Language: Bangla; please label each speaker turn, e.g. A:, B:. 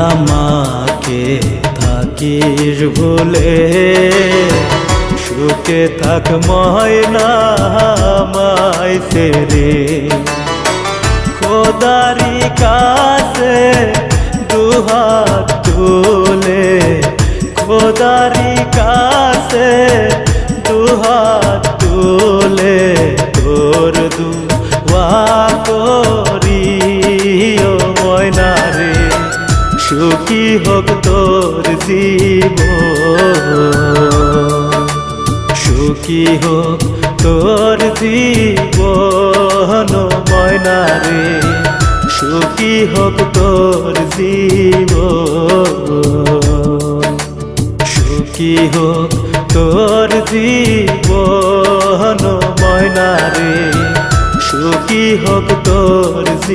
A: আমাকে থাকিস ভুলে সুখে থাক ময়না আমায় ছেড়ে খোদারি কাছে দুহাত তুলে খোদারি কাছে দুহাত তুলে তোর দুয়া করি ও ময়না রে সুখী হোক তোর জীবন সুখী হোক তোর জীবন ময়না রে সুখী হোক তোর জীবন সুখী হোক তোর জীবন ময়না রে সুখী হোক তোর জীবন।